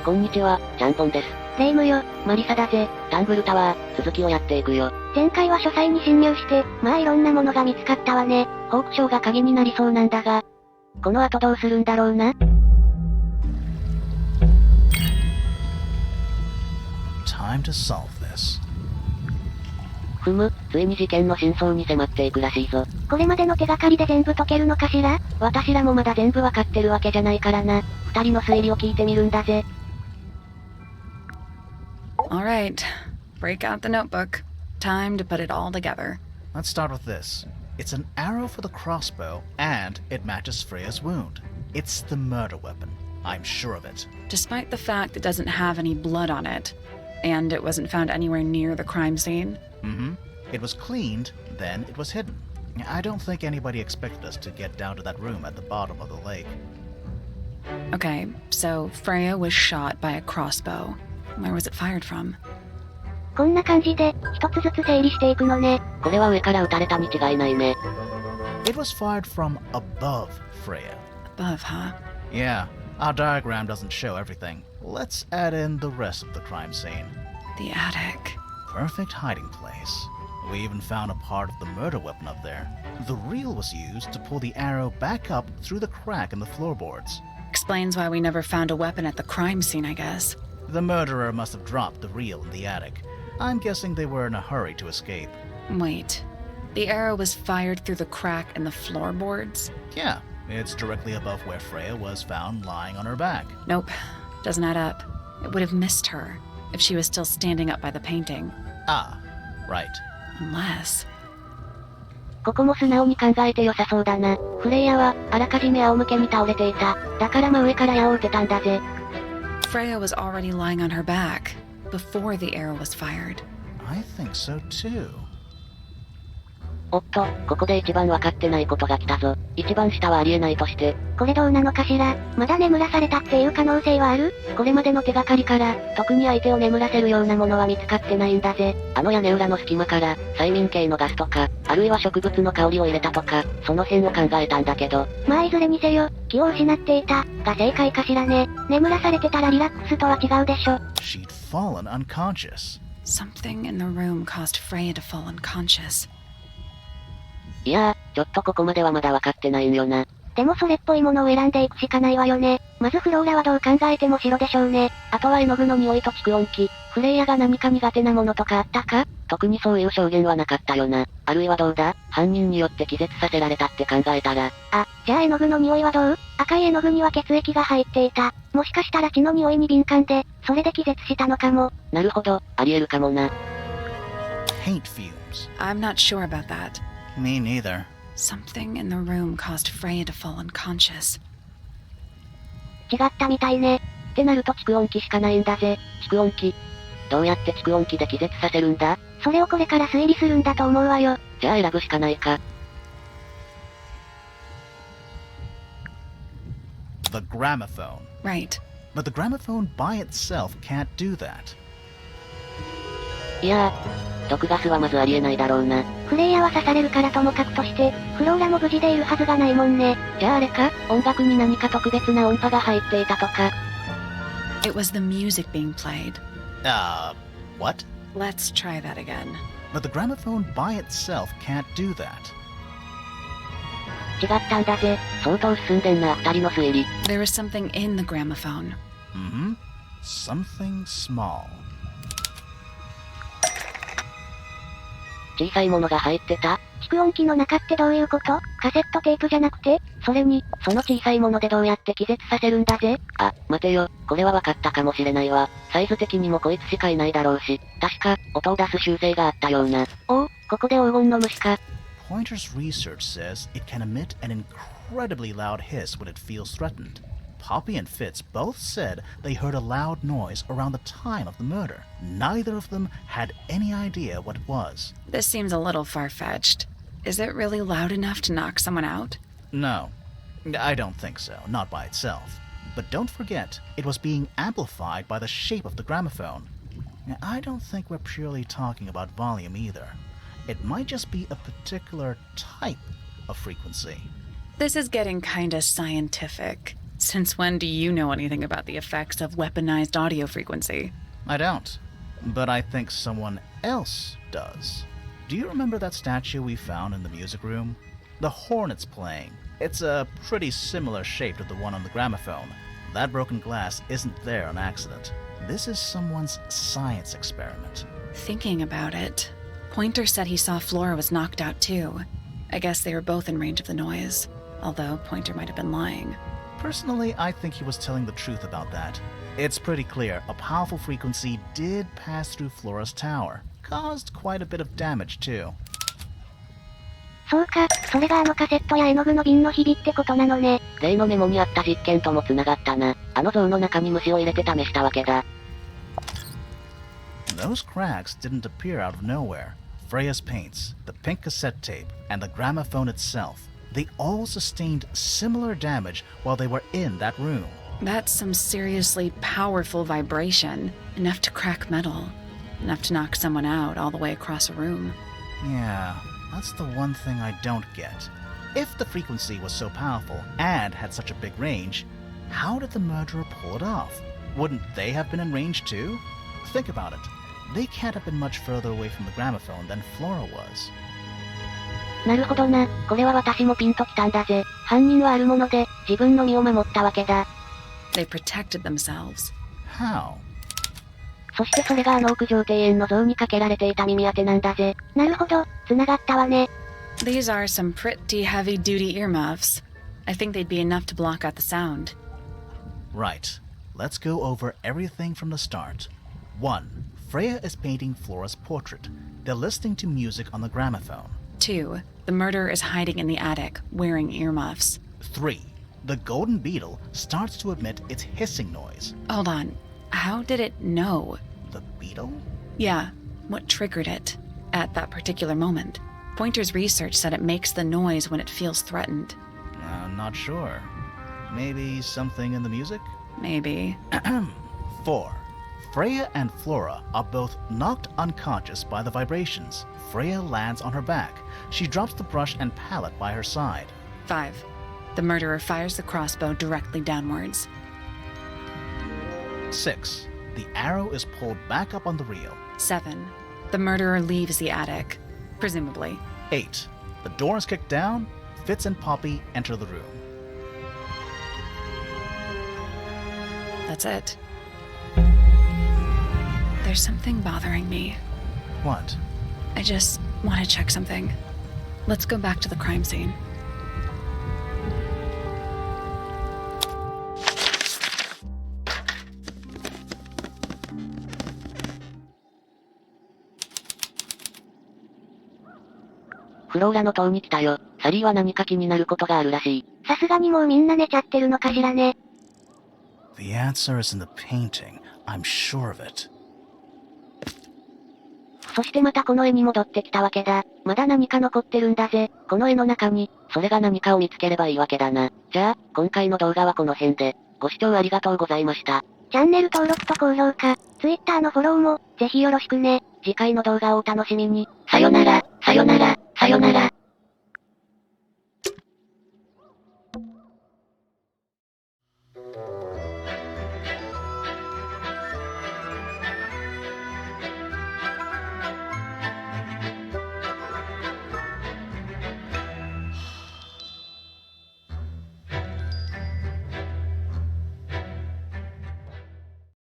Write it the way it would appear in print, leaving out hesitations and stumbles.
こんにちは、ちゃんぽんです。レイムよ。マリサだぜ。タングルタワー、続きをやっていくよ。前回は書斎に侵入して、まあいろんなものが見つかったわね。ホークショーが鍵になりそうなんだが、この後どうするんだろうな。Time to solve this. ふむ、ついに事件の真相に迫っていくらしいぞ。これまでの手がかりで全部解けるのかしら？私らもまだ全部わかってるわけじゃないからな。二人の推理を聞いてみるんだぜ。Alright, break out the notebook. Time to put it all together. Let's start with this. It's an arrow for the crossbow, and it matches Freya's wound. It's the murder weapon. I'm sure of it. Despite the fact it doesn't have any blood on it, and it wasn't found anywhere near the crime scene. Mm-hmm. It was cleaned, then it was hidden. I don't think anybody expected us to get down to that room at the bottom of the lake. Okay, so Freya was shot by a crossbow. Where was it fired from? こんな感じで、一つずつ整理していくのね。これは上から撃たれたに違いないね。It was fired from above Freya. Above, huh? Yeah, our diagram doesn't show everything. Let's add in the rest of the crime scene. The attic. Perfect hiding place. We even found a part of the murder weapon up there. The reel was used to pull the arrow back up through the crack in the floorboards. Explains why we never found a weapon at the crime scene, I guess. The murderer must have dropped the reel in the attic. I'm guessing they were in a hurry to escape. Wait. The arrow was fired through the crack in the floorboards? Yeah, it's directly above where Freya was found lying on her back. Nope. Doesn't add up. It would have missed her if she was still standing up by the painting. Ah, right. Unless... ここも素直に考えて良さそうだな。フレイヤは、あらかじめ仰向けに倒れていた。だから真上から矢を撃てたんだぜ。Freya was already lying on her back before the arrow was fired. I think so too. おっと、ここで一番分かってないことが来たぞ。一番下はありえないとして。これどうなのかしら？まだ眠らされたっていう可能性はある？これまでの手がかりから、特に相手を眠らせるようなものは見つかってないんだぜ。あの屋根裏の隙間から、催眠系のガスとか、あるいは植物の香りを入れたとか、その辺を考えたんだけど。まあいずれにせよ、気を失っていた、が正解かしらね。眠らされてたらリラックスとは違うでしょ。She'd fallen unconscious. Something in the room caused Freya to fall unconscious. いやー、ちょっとここまではまだ分かってないんよな。でもそれっぽいものを選んでいくしかないわよね。まずフローラはどう考えても白でしょうね。あとは絵の具の匂いと蓄音機。フレイヤが何か苦手なものとかあったか？特にそういう証言はなかったよな。あるいはどうだ？犯人によって気絶させられたって考えたら。あ、じゃあ絵の具の匂いはどう？赤い絵の具には血液が入っていた。もしかしたら血の匂いに敏感で、それで気絶したのかも。なるほど、ありえるかもな。Paint fumes. I'm not sure about that. Me neither. Something in the room caused Freya to fall unconscious. 違ったみたいね。ってなると蓄音機しかないんだぜ。蓄音機。どうやって蓄音機で気絶させるんだ？それをこれから推理するんだと思うわよ。じゃあ選ぶしかないか。The gramophone. Right. But the gramophone by itself can't do that. いやー、毒ガスはまずありえないだろうな。フレイヤは刺されるからともかくとして、フローラも無事でいるはずがないもんね。じゃああれか？音楽に何か特別な音波が入っていたとか。It was the music being played. What? Let's try that again. But the gramophone by itself can't do that. 違ったんだぜ。相当進んでんな、二人の推理。There was something in the gramophone. Mm-hmm. Something small. 小さいものが入ってた？蓄音機の中ってどういうこと？カセットテープじゃなくて？それに、その小さいものでどうやって気絶させるんだぜ？あ、待てよ、これは分かったかもしれないわ。サイズ的にもこいつしかいないだろうし、確か、音を出す習性があったような。おお、ここで黄金の虫か。Pointer's research says it can emit an incredibly loud hiss when it feels threatened. Poppy and Fitz both said they heard a loud noise around the time of the murder. Neither of them had any idea what it was. This seems a little far-fetched. Is it really loud enough to knock someone out? No, I don't think so, not by itself. But don't forget, it was being amplified by the shape of the gramophone. I don't think we're purely talking about volume either. It might just be a particular type of frequency. This is getting kinda scientific. Since when do you know anything about the effects of weaponized audio frequency? I don't. But I think someone else does. Do you remember that statue we found in the music room? The horn it's playing. It's a pretty similar shape to the one on the gramophone. That broken glass isn't there on accident. This is someone's science experiment. Thinking about it, Pointer said he saw Flora was knocked out too. I guess they were both in range of the noise, although Pointer might have been lying. Personally, I think he was telling the truth about that. It's pretty clear a powerful frequency did pass through Flora's tower. Caused quite a bit of damage too. そうか、それがあのカセットや絵の具の瓶のひびってことなのね。例のメモにあった実験とも繋がったな。あの像の中に虫を入れて試したわけだ。Those cracks didn't appear out of nowhere. Freya's paints, the pink cassette tape, and the gramophone itself, they all sustained similar damage while they were in that room. That's some seriously powerful vibration, enough to crack metal, enough to knock someone out all the way across a room. Yeah, that's the one thing I don't get. If the frequency was so powerful and had such a big range, how did the murderer pull it off? Wouldn't they have been in range too? Think about it. They can't have been much further away from the gramophone than Flora was. なるほどな。これは私もピンときたんだぜ。犯人はあるもので、自分の身を守ったわけだ。They protected themselves. How? そしてそれがあの屋上庭園の像にかけられていた耳当てなんだぜ。なるほど、繋がったわね。These are some pretty heavy-duty earmuffs. I think they'd be enough to block out the sound. Right. Let's go over everything from the start. 1. Freya is painting Flora's portrait. They're listening to music on the gramophone. 2. The murderer is hiding in the attic, wearing earmuffs. 3. The golden beetle starts to emit its hissing noise. Hold on. How did it know? The beetle? Yeah, what triggered it at that particular moment? Pointer's research said it makes the noise when it feels threatened. I'm not sure. Maybe something in the music? Maybe. 4. Freya and Flora are both knocked unconscious by the vibrations. Freya lands on her back. She drops the brush and palette by her side. 5. The murderer fires the crossbow directly downwards. 6. The arrow is pulled back up on the reel. 7. The murderer leaves the attic, presumably. 8. The door is kicked down. Fitz and Poppy enter the room. That's it. There's something bothering me. What? I just want to check something. Let's go back to the crime scene. Floraの塔に来たよ。サリーは何か気になることがあるらしい。さすがにもうみんな寝ちゃってるのかしらね。The answer is in the painting. I'm sure of it. そしてまたこの絵に戻ってきたわけだ。まだ何か残ってるんだぜ。この絵の中に。それが何かを見つければいいわけだな。じゃあ、今回の動画はこの辺で。ご視聴ありがとうございました。チャンネル登録と高評価、Twitter のフォローも、ぜひよろしくね。次回の動画をお楽しみに。さよなら、さよなら、さよなら。